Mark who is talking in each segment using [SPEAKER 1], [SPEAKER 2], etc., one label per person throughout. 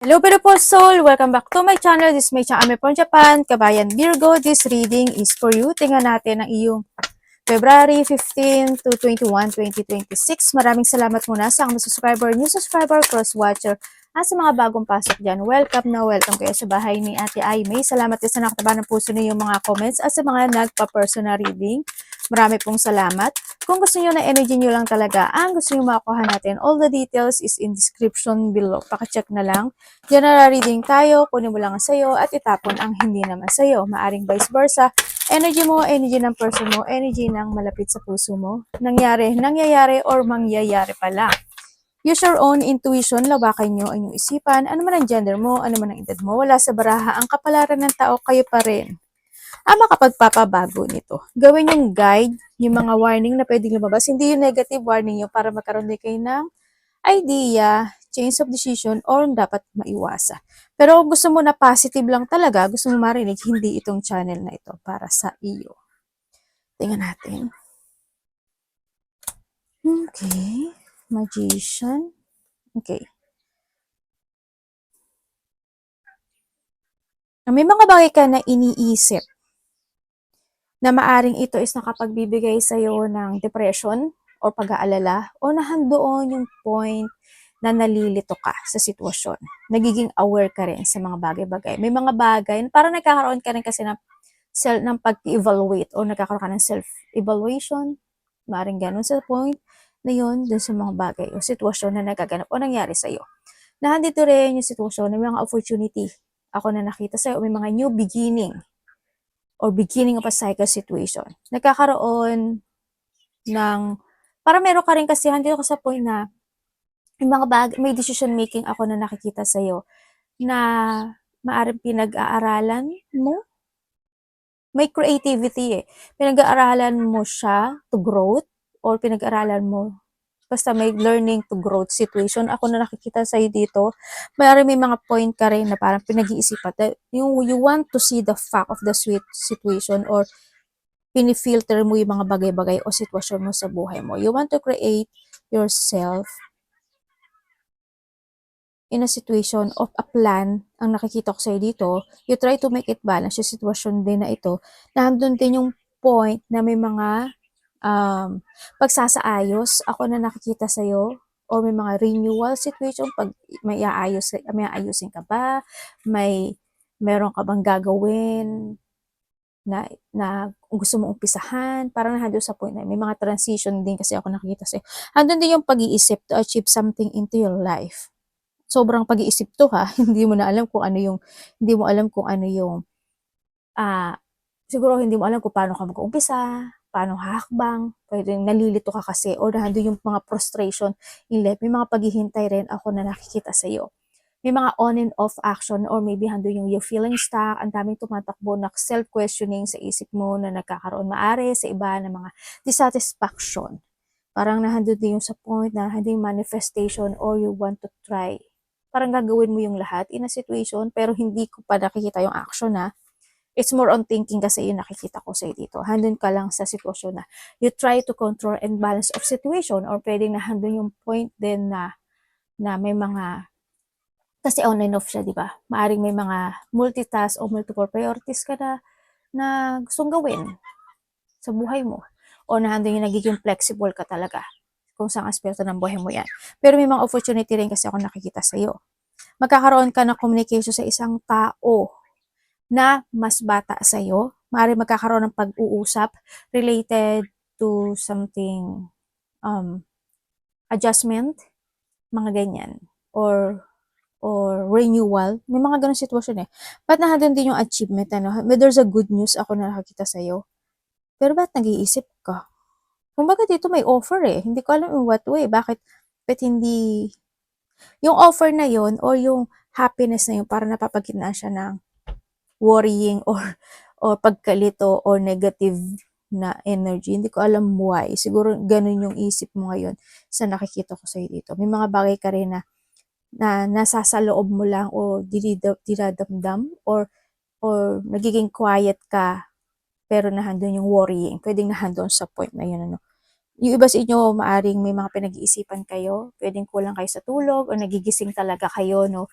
[SPEAKER 1] Hello beautiful soul! Welcome back to my channel. This is my channel from Japan, Kabayan Virgo. This reading is for you. Tingnan natin ang iyong February 15 to 21, 2026. Maraming salamat muna sa mga subscriber, new subscriber, cross-watcher, at sa mga bagong pasok dyan. Welcome na welcome kayo sa bahay ni Ate Aimee. Salamat din sa nakataba ng puso niyo yung mga comments at sa mga nagpa-personal reading. Marami pong salamat. Kung gusto niyo na energy niyo lang talaga, ang gusto niyo makuha natin, all the details is in description below. Paka-check na lang. General reading tayo, kunin mo lang ang sayo at itapon ang hindi naman sayo. Maaring vice versa. Energy mo, energy ng person mo, energy ng malapit sa puso mo. Nangyayari or mangyayari pala. Use your own intuition, lawakan nyo ang inyong isipan, ano man ang gender mo, ano man ang edad mo, wala sa baraha ang kapalaran ng tao, kayo pa rin ang makapagpapabago nito. Gawin yung guide, yung mga warning na pwedeng lumabas, hindi yung negative warning nyo para magkaroon din kayo ng idea, change of decision, or dapat maiwasa. Pero kung gusto mo na positive lang talaga, gusto mo marinig, hindi itong channel na ito para sa iyo. Tingnan natin. Okay. Magician. Okay. May mga bagay ka na iniisip na maaring ito is nakapagbibigay sa'yo ng depression o pag-aalala o nahandoon yung point na nalilito ka sa sitwasyon. Nagiging aware ka rin sa mga bagay-bagay. May mga bagay, parang nagkakaroon ka rin kasi ng pag-evaluate o nagkakaroon ka ng self-evaluation. Maaring ganun sa point na yun dun sa mga bagay o sitwasyon na nagaganap o nangyari sa'yo. Nahandito rin yung sitwasyon ng mga opportunity ako na nakita sa'yo, may mga new beginning or beginning of a cycle situation. Nagkakaroon ng, para meron ka rin kasi, handito ka sa point na may decision making ako na nakikita sa'yo na maaaring pinag-aaralan mo. May creativity eh. Pinag-aaralan mo siya to growth or pinag-aaralan mo basta may learning to growth situation. Ako na nakikita sa'yo dito, may mga point ka rin na parang pinag-iisipan. You want to see the fact of the sweet situation or pinifilter mo yung mga bagay-bagay o sitwasyon mo sa buhay mo. You want to create yourself in a situation of a plan. Ang nakikita ko sa'yo dito, you try to make it balance yung sitwasyon din na ito. Nandun din yung point na may mga pagsasaayos ako na nakikita sa'yo o may mga renewal situation pag may aayusin ka ba, meron ka bang gagawin na gusto mong umpisahan, parang nandun sa point na may mga transition din kasi ako nakikita sa'yo. Andun din yung pag-iisip to achieve something into your life. Sobrang pag-iisip to ha, hindi mo alam kung ano yung siguro hindi mo alam kung paano ka mag-uumpisa, paano hahakbang, pwedeng nalilito ka kasi or nandun yung mga frustration in life. May mga paghihintay rin ako na nakikita sa iyo. May mga on and off action or maybe handun yung you're feeling stuck, ang daming tumatakbo na self-questioning sa isip mo na nagkakaroon maari sa iba ng mga dissatisfaction. Parang nahandun din yung sa point na handing manifestation or you want to try. Parang gagawin mo yung lahat in a situation pero hindi ko pa nakikita yung action na. It's more on thinking kasi yung nakikita ko sa'yo dito. Handun ka lang sa sitwasyon na you try to control and balance of situation or pwedeng na handun yung point din na may mga, kasi on and off siya, di ba? Maaring may mga multitask o multiple priorities ka na gustong gawin sa buhay mo. O nahandun yung nagiging flexible ka talaga kung saan aspeto ng buhay mo yan. Pero may mga opportunity rin kasi ako nakikita sa'yo. Magkakaroon ka ng communication sa isang tao na mas bata sa'yo. Maaari magkakaroon ng pag-uusap related to something, adjustment, mga ganyan. Or renewal. May mga ganun sitwasyon eh. Ba't nandun din yung achievement, ano? There's a good news ako na nakakita sa'yo. Pero ba't nag-iisip ka? Kumbaga dito may offer eh. Hindi ko alam in what way. Bakit hindi, yung offer na yon or yung happiness na yun, para napapagitnaan siya ng worrying or pagkalito or negative na energy. Hindi ko alam why. Siguro ganun yung isip mo ngayon sa nakikita ko sa'yo dito. May mga bagay ka rin na nasa sa loob mo lang o dinadamdam or nagiging quiet ka pero nahandun yung worrying. Pwedeng nahandun sa point na yun. Ano. Yung iba sa inyo, maaring may mga pinag-iisipan kayo, pwedeng kulang kayo sa tulog o nagigising talaga kayo, no?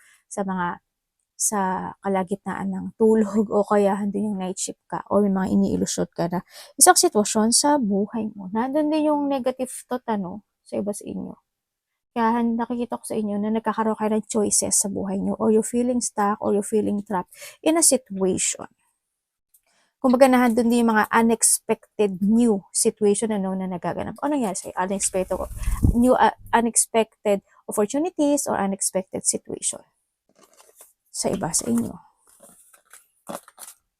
[SPEAKER 1] sa kalagitnaan ng tulog o kaya handun yung night shift ka o may mga iniilusyon ka na isang sitwasyon sa buhay mo. Nandun din yung negative thought sa iba sa inyo. Kaya nakikita ko sa inyo na nagkakaroon kayo ng choices sa buhay nyo or you're feeling stuck or you're feeling trapped in a situation. Kumbaga nandun din yung mga unexpected new situation na nagaganap. Ano nangyari sa'yo? Unexpected opportunities or unexpected situation sa iba sa inyo.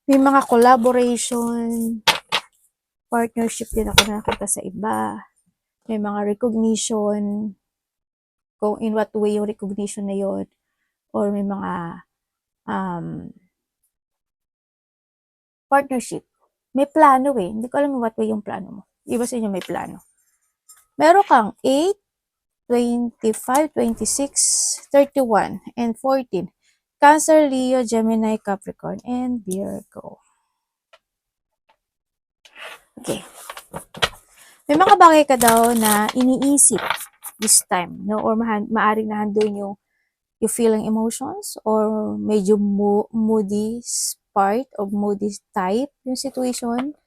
[SPEAKER 1] May mga collaboration, partnership din ako nakita sa iba. May mga recognition, kung in what way yung recognition na yun, or may mga partnership. May plano Hindi ko alam what way yung plano mo. Iba sa inyo may plano. Meron kang 8, 25, 26, 31, and 14. Cancer, Leo, Gemini, Capricorn, and Virgo. Okay. May mga bagay ka daw na iniisip this time, or maaring nahandun yung feeling emotions or medyo moody part of moody type yung situation.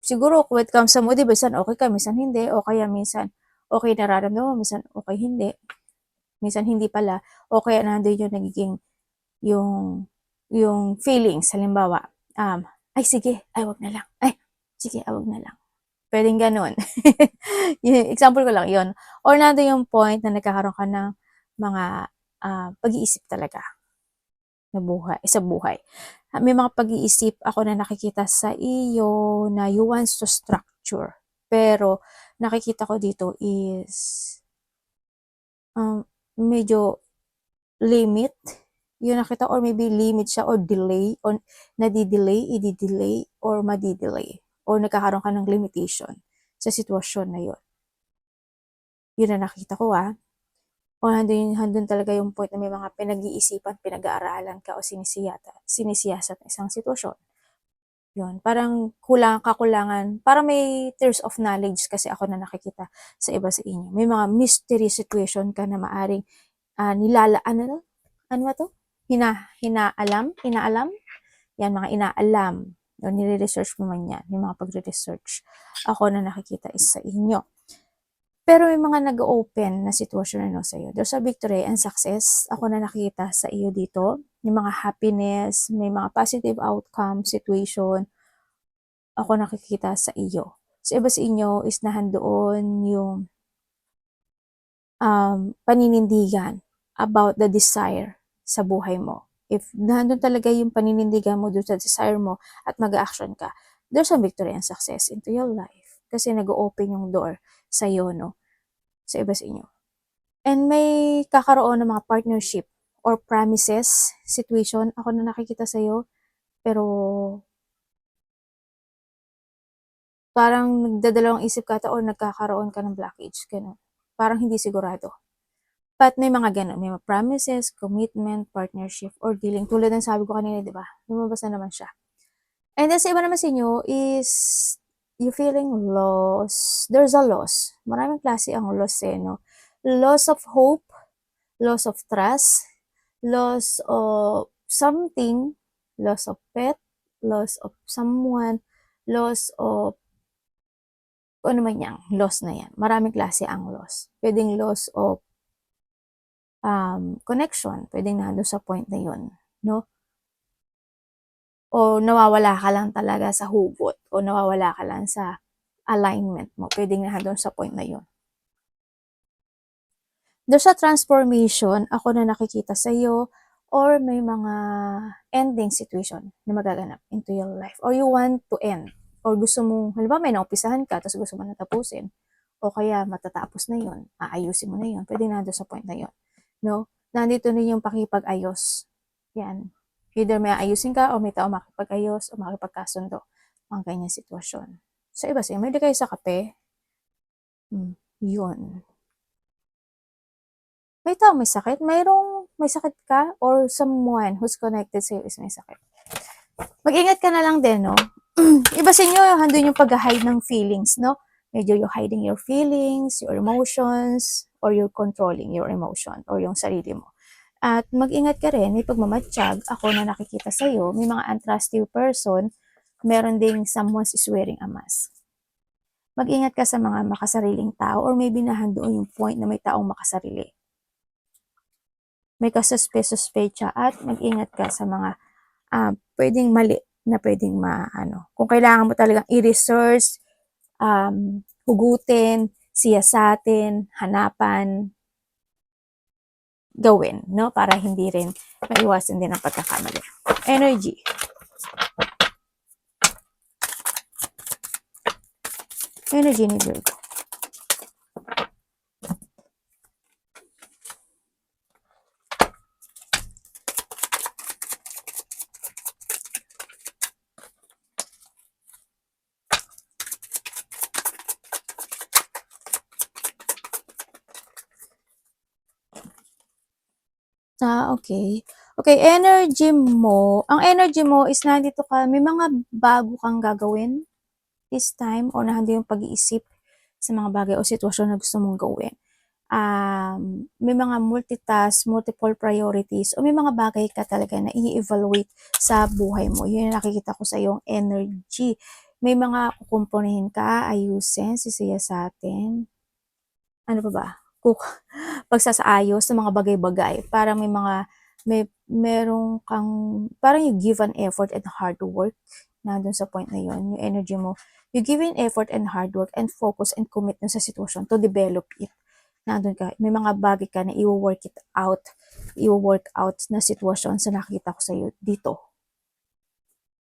[SPEAKER 1] Siguro when it comes sa moody, minsan okay ka, minsan hindi, o kaya minsan okay nararamdaman, minsan okay hindi. Minsan hindi pala, o kaya nandun yung nagiging yung feelings, halimbawa, ay sige, ay wag na lang, ay sige, ay wag na lang. Pwedeng ganun. Example ko lang yon. Or nandun yung point na nagkakaroon ka ng mga pag-iisip talaga sa buhay. May mga pag-iisip ako na nakikita sa iyo na you want to structure. Pero nakikita ko dito is medyo limit yung nakita, or maybe limit siya or delay, or i-delay, or madidelay, or nagkakaroon ka ng limitation sa sitwasyon na yun. Yun na nakita ko o handun talaga yung point na may mga pinag-iisipan, pinag-aaralan ka o sinisiyasat na isang sitwasyon. Yun, parang kakulangan, parang may tears of knowledge kasi ako na nakikita sa iba sa inyo. May mga mystery situation ka na maaring inaalam? Yan, mga inaalam. O nire-research mo man yan. May mga pagre-research ako na nakikita is sa inyo. Pero may mga nag-open na sitwasyon sa iyo. There's a victory and success. Ako na nakikita sa iyo dito. May mga happiness, may mga positive outcome situation. Ako nakikita sa iyo. Sa iba sa inyo is nahandoon yung paninindigan about the desire sa buhay mo. If nandun talaga yung paninindigan mo doon sa desire mo at mag-action ka, there's a victory and success into your life. Kasi nag-open yung door sa iyo, sa iba sa inyo. And may kakaroon ng mga partnership or promises situation. Ako na nakikita sa iyo, pero parang nagdadalawang isip ka o nagkakaroon ka ng blockage. Ganun. Parang hindi sigurado. But may mga ganun, may mga promises, commitment, partnership, or dealing. Tulad ng sabi ko kanina, di ba? Lumabas na naman siya. And then sa iba naman sa inyo is you feeling lost. There's a loss. Maraming klase ang loss Loss of hope, loss of trust, loss of something, loss of pet, loss of someone, loss of ano man yan, loss na yan. Maraming klase ang loss. Pwedeng loss of connection, pwedeng nandun sa point na yun, O nawawala ka lang talaga sa hugot, o nawawala ka lang sa alignment mo, pwedeng nandun sa point na yun. There's a transformation, ako na nakikita sa iyo, or may mga ending situation na magaganap into your life, or you want to end, or gusto mo, halimbawa may naumpisahan ka, tapos gusto mo natapusin, o kaya matatapos na yun, aayusin mo na yun, pwedeng nandun sa point na yun. Nandito na yung pakipag-ayos. Yan. Either may ayusin ka o may tao makipag-ayos o makipagkasundo. Ang ganyan sitwasyon. Sa iba may di kayo sa kape. Yun. May tao may sakit? May sakit ka? Or someone who's connected sa'yo is may sakit? Mag-ingat ka na lang din, Iba sa inyo, handun yung pag-hide ng feelings, Medyo you're hiding your feelings, your emotions, or you're controlling your emotion, or yung sarili mo. At mag-ingat ka rin, may pagmamatsyag, ako na nakikita sa'yo, may mga untrusty person, meron ding someone is wearing a mask. Mag-ingat ka sa mga makasariling tao or maybe nahandoon yung point na may taong makasarili. May kasuspe-suspecha at mag-ingat ka sa mga pwedeng mali na pwedeng kung kailangan mo talagang i-research, hugutin, siyasatin, hanapan, gawin, no? Para hindi rin maiwasan din ang pagkakamali. Energy. Energy ni Virgo. Okay. Okay, energy mo. Ang energy mo is nandito ka, may mga bago kang gagawin this time o nahanda yung pag-iisip sa mga bagay o sitwasyon na gusto mong gawin. May mga multitask, multiple priorities, o may mga bagay ka talaga na i-evaluate sa buhay mo. Yun yung nakikita ko sa iyong energy. May mga kukumpunihin ka, ayusin, sisiya sa atin. Ano pa ba? Pagsasaayos ng mga bagay-bagay para merong kang parang you give an effort and hard work nandun sa point na yon, yung energy mo, you give an effort and hard work and focus and commit dun sa sitwasyon to develop it. Nandun ka, may mga bagay ka na i-work out na sitwasyon sa nakikita ko sa iyo dito.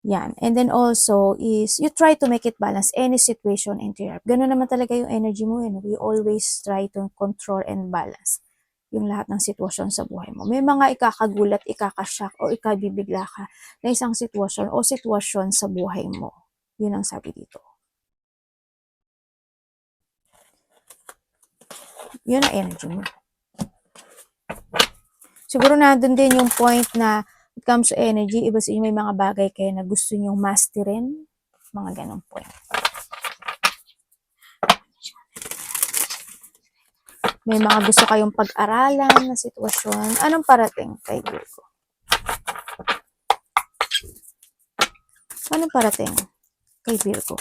[SPEAKER 1] Yan. And then also is, you try to make it balance any situation in your life. Ganun naman talaga yung energy mo. We always try to control and balance yung lahat ng sitwasyon sa buhay mo. May mga ikakagulat, ikakashock, o ikabibigla ka na isang sitwasyon o sitwasyon sa buhay mo. Yun ang sabi dito. Yun ang energy mo. Siguro na doon din yung point na it comes to energy, iba sa inyo may mga bagay kayo na gusto nyong masterin, mga ganong point. May mga gusto kayong pag-aralan na sitwasyon. Anong parating kay Virgo? Anong parating kay Virgo?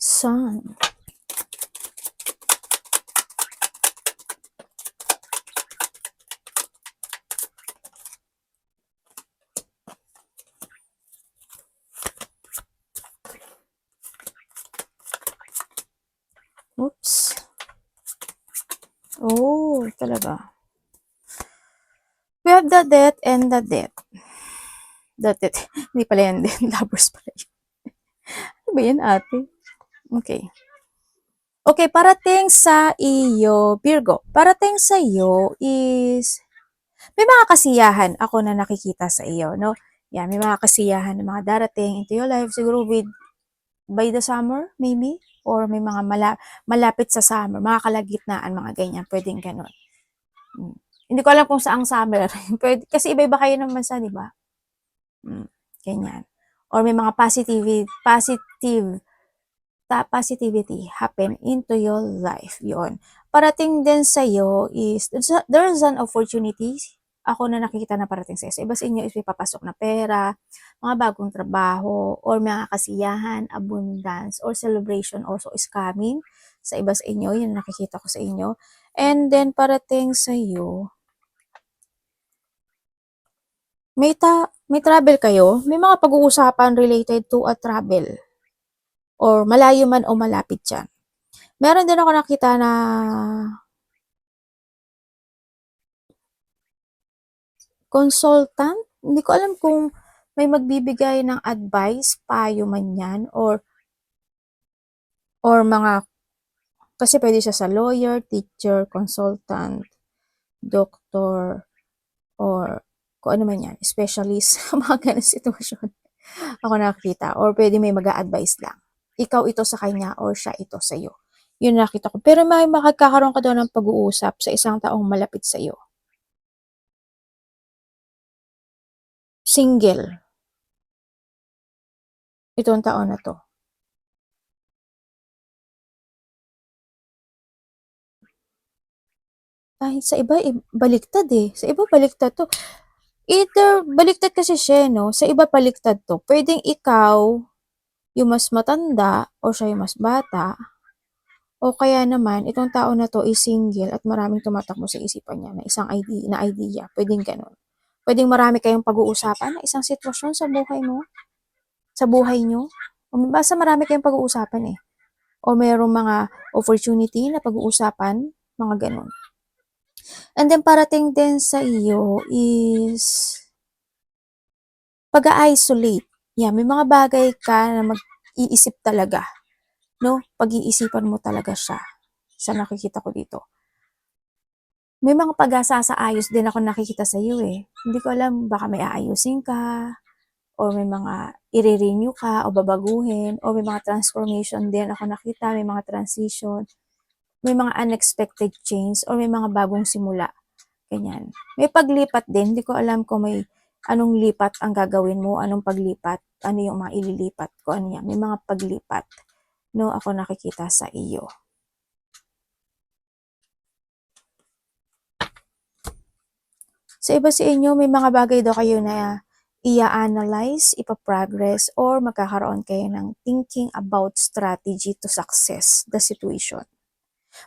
[SPEAKER 1] Sun. Oops. Oh, talaga. We have the death and the death. The death. Hindi pala yan din. Lovers pala yun. Ano ba yan, ate? Okay. Okay, parating sa iyo, Virgo. Parating sa iyo is, may mga kasiyahan ako na nakikita sa iyo, no? Yan, may mga kasiyahan na mga darating into your life. Siguro by the summer, maybe? Or may mga malapit sa summer, mga kalagitnaan, mga ganyan. Pwedeng ganun. Hindi ko alam kung saang summer. Kasi iba-iba kayo ng bansa, di ba? Ganyan. Or may mga positivity happen into your life. Yon. Parating din sa iyo is, there's an opportunity. Ako na nakikita na parating sa iyo. Sa iba sa inyo is may papasok na pera, mga bagong trabaho, or mga kasiyahan, abundance, or celebration also is coming. Sa iba sa inyo, yun nakikita ko sa inyo. And then parating sa iyo, may travel kayo, may mga pag-uusapan related to a travel. Or malayo man o malapit dyan. Meron din ako nakita na consultant. Hindi ko alam kung may magbibigay ng advice, payo man yan, or mga, kasi pwede siya sa lawyer, teacher, consultant, doctor, or kung ano man yan, specialist, mga ganun sitwasyon. Ako nakakita. Or pwede may mag-a-advise lang. Ikaw ito sa kanya or siya ito sa iyo. Yun nakita ko. Pero may makakaroon ka daw ng pag-uusap sa isang taong malapit sa iyo. Single. Itong taon na 'to. Kahit sa iba, baliktad, eh. Sa iba baliktad 'to. Either baliktad kasi siya, 'no, sa iba baliktad 'to. Puwedeng ikaw yung mas matanda o siya yung mas bata o kaya naman itong tao na 'to is single at maraming tumatakbo sa isipan niya na isang idea, puwedeng gano'n. Puwedeng marami kayong pag-uusapan na isang sitwasyon sa buhay mo, sa buhay niyo. Basta marami kayong pag-uusapan, eh, o merong mga opportunity na pag-uusapan, mga gano'n. And then parating din sa iyo is pag-a-isolate. Yan, may mga bagay ka na mag-iisip talaga, 'no? Pag-iisipan mo talaga siya, sa nakikita ko dito. May mga pag-sasaayos din ako nakikita sa iyo, eh. Hindi ko alam baka may aayusin ka or may mga ire-renew ka o babaguhin o may mga transformation din ako nakita, may mga transition, may mga unexpected change or may mga bagong simula, ganyan. May paglipat din, hindi ko alam kung may anong lipat ang gagawin mo, anong paglipat, ano yung mga ililipat ko, ano yan. May mga paglipat, 'no, ako nakikita sa iyo. Sa iba sa inyo, may mga bagay daw kayo na i-analyze, ipa-progress, or magkakaroon kayo ng thinking about strategy to success the situation.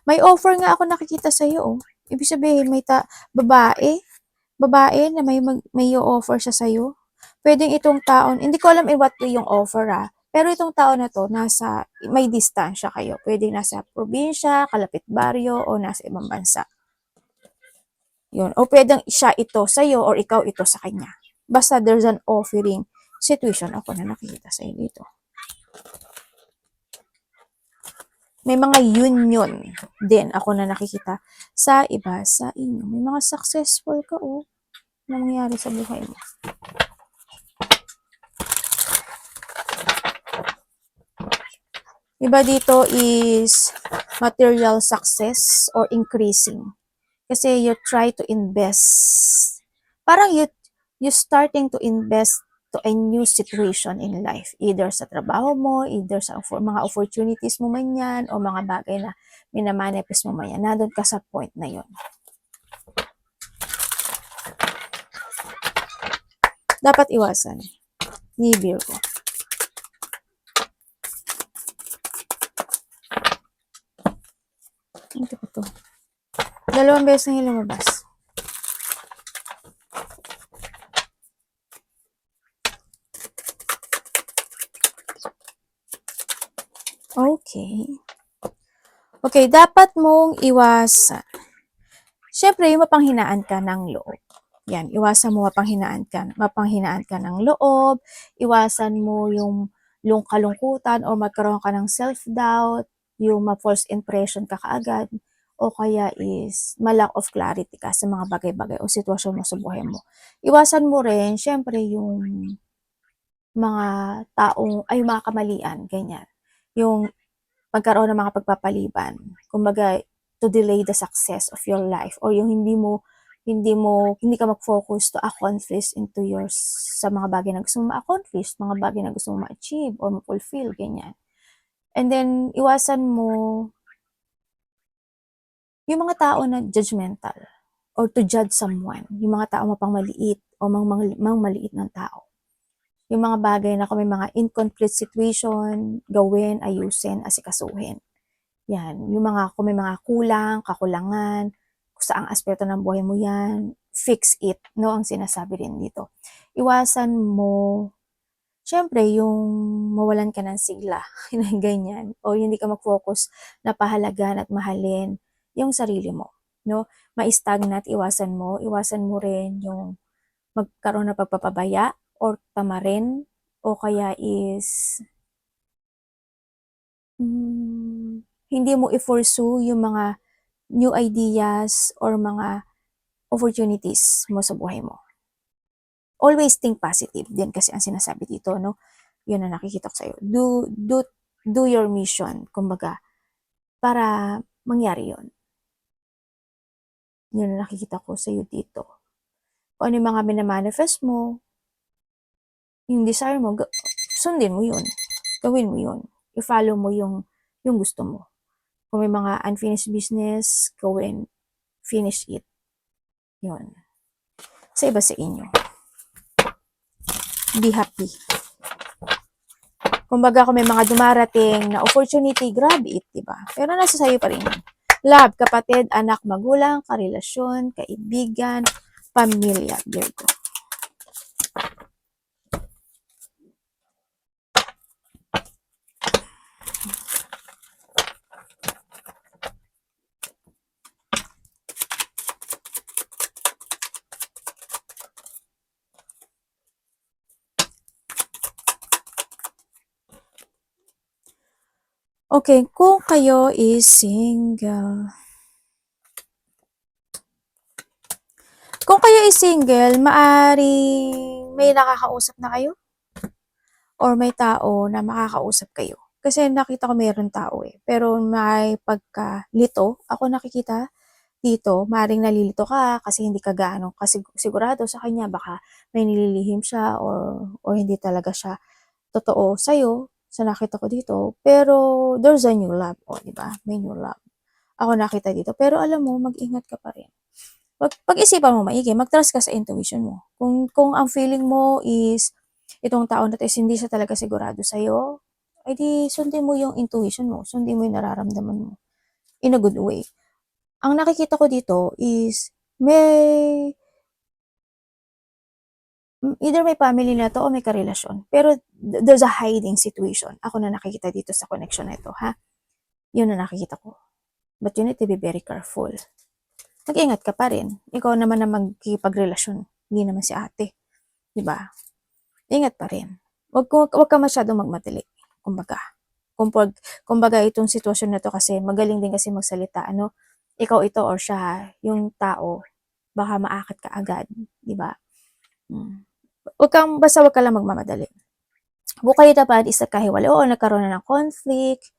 [SPEAKER 1] May offer nga ako nakikita sa iyo, oh. Ibig sabihin may babae na may offer siya sa iyo. Pwedeng itong taon, hindi ko alam what way yung offer, pero itong taon na to nasa may distansya kayo. Pwedeng nasa probinsya, kalapit baryo o nasa ibang bansa. Yun. O pwedeng siya ito sa iyo or ikaw ito sa kanya. Basta there's an offering situation ako na nakikita sa iyo dito. May mga union din ako na nakikita sa iba sa inyo. May mga successful ka, oh, na nangyayari sa buhay mo. Iba dito is material success or increasing. Kasi you try to invest. Parang you starting to invest to a new situation in life. Either sa trabaho mo, either sa mga opportunities mo man yan, o mga bagay na minamanifest mo man yan. Nandun ka sa point na yun. Dapat iwasan ni Virgo. Ito ko to. 2 beses na yung lumabas. Okay. Okay, dapat mong iwasan. Siyempre, yung mapanghinaan ka ng loob. Yan, iwasan mo mapanghinaan ka ng loob, iwasan mo yung kalungkutan o magkaroon ka ng self-doubt, yung ma-false impression ka kaagad, o kaya is ma-lack of clarity ka sa mga bagay-bagay o sitwasyon mo sa buhay mo. Iwasan mo rin, syempre, yung mga mga kamalian, ganyan. Yung magkaroon ng mga pagpapaliban. Kumbaga, to delay the success of your life or yung hindi ka mag-focus to accomplish into sa mga bagay na gusto mo ma-accomplish, mga bagay na gusto mo ma-achieve or ma-fulfill, ganyan. And then, iwasan mo yung mga tao na judgmental or to judge someone. Yung mga tao mapangmaliit o maliit ng tao. Yung mga bagay na kung may mga incomplete situation, gawin, ayusin, asikasuhin. Yan, kung may mga kulang, kakulangan, kung saang aspeto ng buhay mo yan, fix it, no, ang sinasabi rin dito. Iwasan mo, syempre, yung mawalan ka ng sigla, ganyan, o hindi ka mag-focus na pahalagan at mahalin yung sarili mo, no, ma-stagnant, iwasan mo rin yung magkaroon ng pagpapabaya or tamarin, o kaya is hindi mo i-pursue yung mga new ideas or mga opportunities mo sa buhay mo. Always think positive din kasi ang sinasabi dito, no? Yun ang nakikita ko sa'yo. Do your mission, kumbaga, para mangyari yun. Yun ang nakikita ko sa'yo dito. Kung ano yung mga minamanifest mo, yung desire mo, sundin mo yun. gawin mo yun. I-follow mo yung gusto mo. Kung may mga unfinished business, gawin, finish it. Yun. Sa iba sa inyo. Be happy. Kumbaga kung may mga dumarating na opportunity, grab it, diba? Pero nasa sayo pa rin. Love, kapatid, anak, magulang, karelasyon, kaibigan, pamilya. Virgo. Okay, kung kayo is single. Kung kayo is single, maaring may nakakausap na kayo? Or may tao na makakausap kayo? Kasi nakita ko mayroon tao eh. Pero may pagkalito, ako nakikita dito, maaring nalilito ka kasi hindi ka gaano kasi sigurado sa kanya, baka may nililihim siya or hindi talaga siya totoo sa'yo, sa nakita ko dito. Pero there's a new love, o diba? May new love. Ako nakita dito. Pero alam mo, mag-ingat ka pa rin. Pag-isipan mo maigi, mag-trust ka sa intuition mo. Kung ang feeling mo is itong tao na to is hindi siya talaga sigurado sa'yo, edi sundin mo yung intuition mo, sundin mo yung nararamdaman mo. In a good way. Ang nakikita ko dito is either may family na to o may karelasyon. Pero there's a hiding situation. Ako na nakikita dito sa connection na ito, ha? Yun na nakikita ko. But you need to be very careful. Mag-ingat ka pa rin. Ikaw naman na magkipagrelasyon. Hindi naman si ate. Diba? Ingat pa rin. Wag ka masyadong magmadali. Kumbaga itong sitwasyon na to kasi magaling din kasi magsalita. Ano? Ikaw ito or siya, yung tao, baka maakit ka agad. Diba? Basta wag ka lang magmamadali. Bukay dapat is nagkahiwalay. Oo, nagkaroon na ng conflict,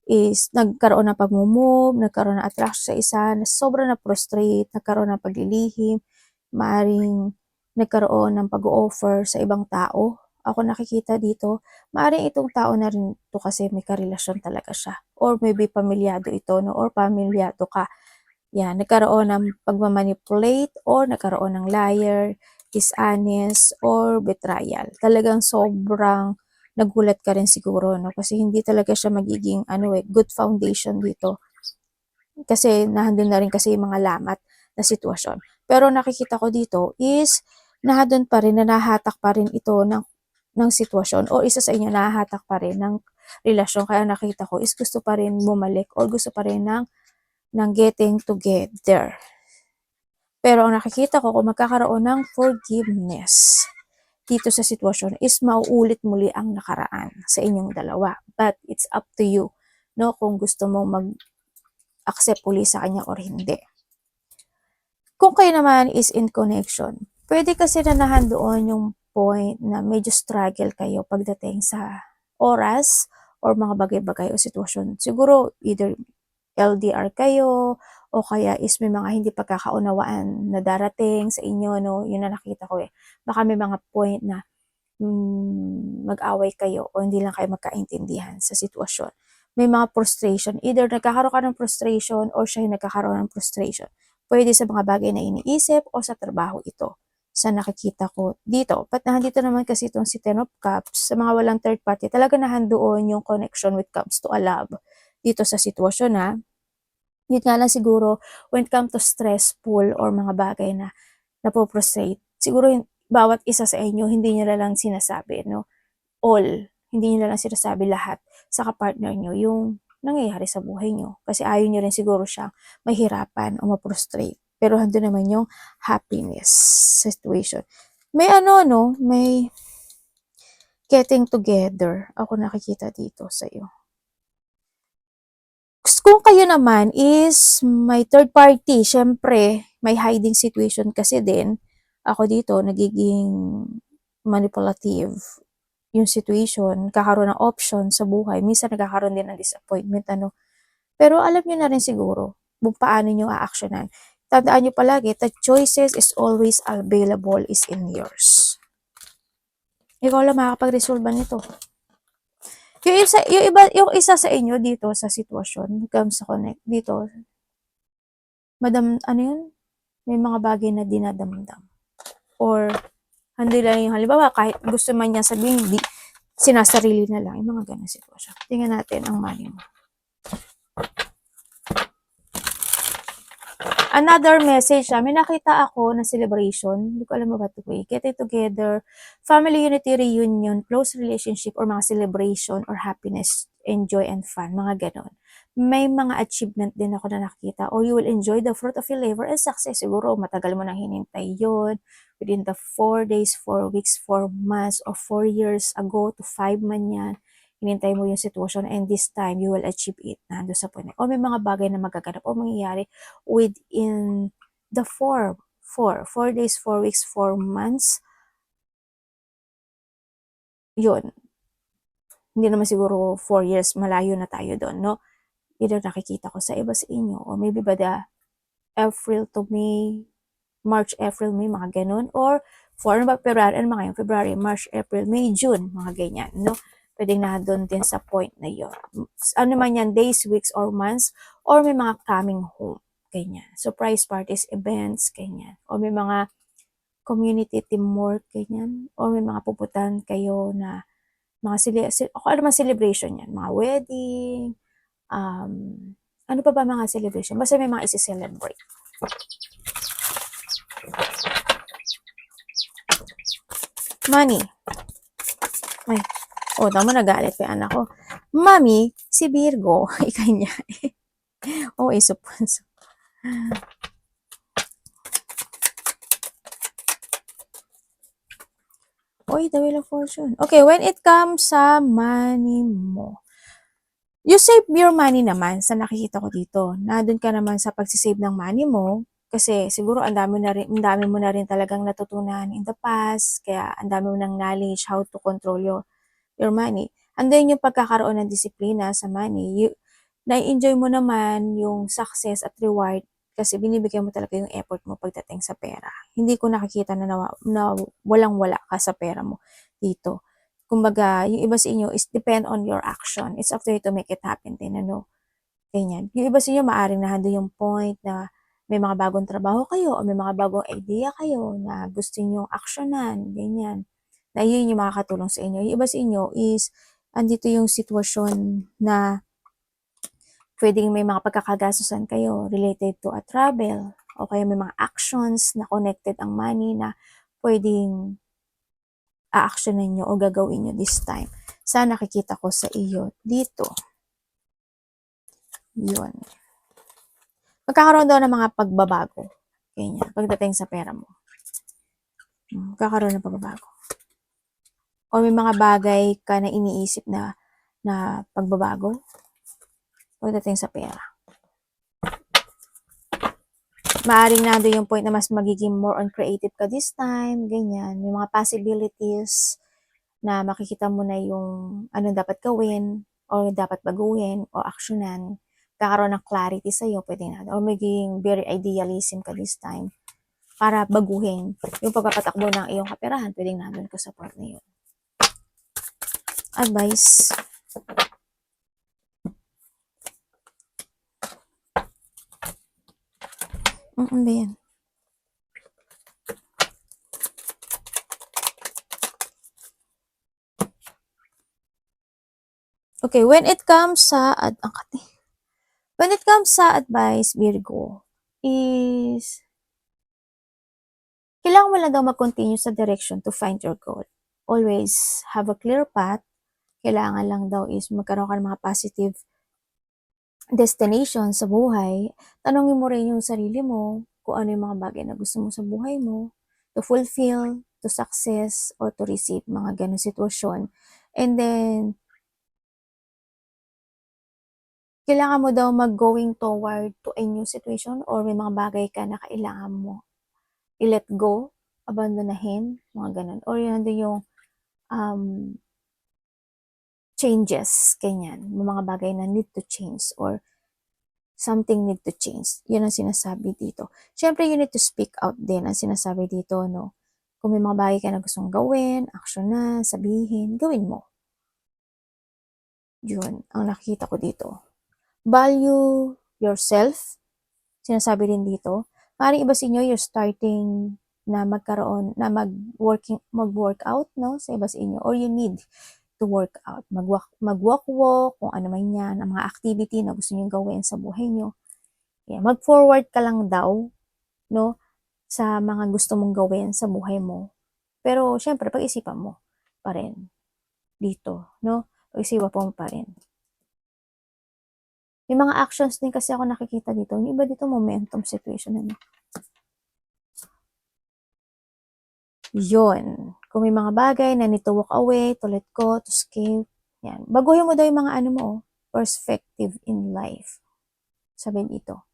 [SPEAKER 1] is nagkaroon ng pag-move, nagkaroon ng attraction sa isa, na sobrang na-frustrate, nagkaroon ng paglilihim, maaring nagkaroon ng pag-offer sa ibang tao. Ako nakikita dito, maaring itong tao na rin to kasi may karelasyon talaga siya. Or maybe pamilyado ito, no? Or pamilyado ka. Yan, nagkaroon ng pagmamanipulate or nagkaroon ng liar, dishonest, or betrayal. Talagang sobrang nagulat ka rin siguro, no? Kasi hindi talaga siya magiging, good foundation dito. Kasi nahandun na rin kasi yung mga lamat na sitwasyon. Pero nakikita ko dito is, nahandun pa rin, na nahatak pa rin ito ng sitwasyon o isa sa inyo nahahatak pa rin ng relasyon. Kaya nakita ko is gusto pa rin bumalik or gusto pa rin ng getting together. Pero ang nakikita ko, kung magkakaroon ng forgiveness dito sa sitwasyon is mauulit muli ang nakaraan sa inyong dalawa. But it's up to you, no? Kung gusto mong mag-accept uli sa kanya or hindi. Kung kayo naman is in connection, pwede kasi nanahan doon yung point na medyo struggle kayo pagdating sa oras or mga bagay-bagay o sitwasyon. Siguro either LDR kayo o kaya is may mga hindi pagkakaunawaan na darating sa inyo, no? Yun na nakita ko eh. Baka may mga point na mag-away kayo o hindi lang kayo magkaintindihan sa sitwasyon. May mga frustration. Either nagkakaroon ka ng frustration or siya yung nagkakaroon ng frustration. Pwede sa mga bagay na iniisip o sa trabaho ito. Sa nakikita ko dito. But nandito naman kasi itong si Ten of Cups, sa mga walang third party, talaga nahandoon yung connection with comes to a love dito sa sitwasyon na. Yun nga lang siguro, when it comes to stressful or mga bagay na napoprostrate, siguro yung bawat isa sa inyo, hindi nyo lang sinasabi, no? All, hindi nyo lang sinasabi lahat sa kapartner nyo yung nangyayari sa buhay nyo. Kasi ayaw nyo rin siguro siyang mahirapan o maprostrate. Pero hando naman yung happiness situation. May may getting together. Ako nakikita dito sa'yo. Kung kayo naman is may third party, syempre, may hiding situation kasi din. Ako dito, nagiging manipulative yung situation, kakaroon ng option sa buhay. Minsan nagkakaroon din ng disappointment, Pero alam nyo na rin siguro kung paano nyo a-actionan. Tandaan nyo palagi, the choices is always available is in yours. Ikaw lang makakapag-resolve nito. Yung isa sa inyo dito sa sitwasyon, comes sa connect, dito, ano yun? May mga bagay na dinadamdam. Or, hindi lang yung halimbawa, kahit gusto man niya sabihin, sinasarili na lang, yung mga ganang sitwasyon. Tingnan natin ang money mo. Another message, may nakita ako na celebration. Hindi ko alam ba ito eh. Get it together, family unity reunion, close relationship, or mga celebration or happiness, enjoy and fun, mga ganon. May mga achievement din ako na nakita. Or you will enjoy the fruit of your labor and success. Siguro matagal mo nang hinintay yun. Within the 4 days, 4 weeks, 4 months, or 4 years ago to 5 man yan. Hinintay mo yung sitwasyon and this time you will achieve it. Nando sa point. O may mga bagay na magaganap o mangyayari within the 4 days, 4 weeks, 4 months. Yun. Hindi naman siguro 4 years, malayo na tayo doon, no? Either nakikita ko sa iba sa inyo, or maybe ba the April to May, March, April, May, mga ganun, or 4, ano ba, February, ano mga yun, February, March, April, May, June, mga ganyan, no? Pwedeng na doon din sa point na yun. Ano man yan, days, weeks, or months, or may mga coming home, ganyan. Surprise parties, events, ganyan. Or may mga community teamwork, ganyan. Or may mga puputan kayo na mga ano man celebration yan, mga wedding, ano pa ba mga celebration? Basta may mga isi-celebrate. Money. Ay, tama, nagalit pa yung anak ko. Mami, si Virgo, ikanya. Supunso. The Wheel of Fortune. Okay, when it comes sa money mo, you save your money naman sa nakikita ko dito. Nandun ka naman sa pagsisave ng money mo kasi siguro ang dami mo na rin talagang natutunan in the past, kaya ang dami mo ng knowledge how to control your money. And then yung pagkakaroon ng disiplina sa money, na-enjoy mo naman yung success at reward kasi binibigyan mo talaga yung effort mo pagdating sa pera. Hindi ko nakikita na walang-wala ka sa pera mo dito. Kumbaga, yung iba sa inyo is depend on your action. It's up to you to make it happen din, ano? Ganyan. Yung iba sa inyo, maaring nahando yung point na may mga bagong trabaho kayo o may mga bagong idea kayo na gusto nyo actionan, ganyan. Na yun yung makakatulong sa inyo. Yung iba sa inyo is, andito yung sitwasyon na pwedeng may mga pagkakagastusan kayo related to a travel o kaya may mga actions na connected ang money na pwedeng a-actionan nyo o gagawin nyo this time. Sana nakikita ko sa iyo dito. Yun. Magkakaroon daw ng mga pagbabago. Ganyan. Pagdating sa pera mo. Magkakaroon ng pagbabago. O may mga bagay ka na iniisip na pagbabago pagdating sa pera. Maaring nando yung point na mas magiging more on creative ka this time, ganyan. May mga possibilities na makikita mo na yung ano dapat gawin o dapat baguhin o actionan. Kakaroon ng clarity sa'yo, pwede na. Or magiging very idealism ka this time para baguhin yung pagpapatakbo ng iyong kaperahan. Pwedeng nandun ka sa part na yun. Advice. Ba yan? Okay, when it comes sa advice, Virgo, is kailangan mo lang daw mag-continue sa direction to find your goal. Always have a clear path. Kailangan lang daw is magkaroon ka ng mga positive destination sa buhay. Tanongin mo rin yung sarili mo kung ano yung mga bagay na gusto mo sa buhay mo to fulfill, to success, or to receive, mga ganong sitwasyon. And then, kailangan mo daw mag-going toward to a new situation or may mga bagay ka na kailangan mo i-let go, abandonahin, mga ganun. Or yun din yung changes, ganyan. Mga bagay na need to change or something need to change. Yun ang sinasabi dito. Siyempre, you need to speak out din ang sinasabi dito, no? Kung may mga bagay ka na gustong gawin, action na, sabihin, gawin mo. Yun, ang nakikita ko dito. Value yourself. Sinasabi rin dito. Maaaring iba sa inyo, you're starting na magkaroon, na mag-workout, no? Sa iba sa inyo. Or you need to work out. Mag-walk-walk, kung ano man yan, ang mga activity na gusto nyo gawin sa buhay nyo. Yeah, mag-forward ka lang daw, no? Sa mga gusto mong gawin sa buhay mo. Pero, syempre, pag-isipan mo pa rin dito, no? Pag-isipan mo pa rin. May mga actions din kasi ako nakikita dito. Yung iba dito, momentum situation. Ano? Yun. Kung may mga bagay na need to walk away, to let go, to escape. Yan. Baguhin mo daw yung mga ano mo, perspective in life. Sabihin ito.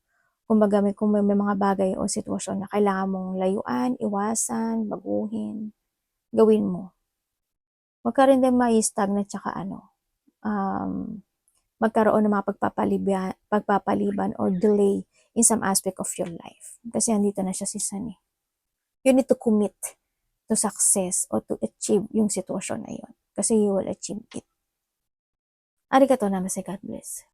[SPEAKER 1] Kumbaga, kung may mga bagay o sitwasyon na kailangan mong layuan, iwasan, baguhin, gawin mo. Huwag ka rin din ma-stagnant tsaka magkaroon ng mga pagpapaliban or delay in some aspect of your life. Kasi andito na siya si Sun. You need to commit to success or to achieve yung sitwasyon na yun. Kasi you will achieve it. Arigatou namaste, God bless.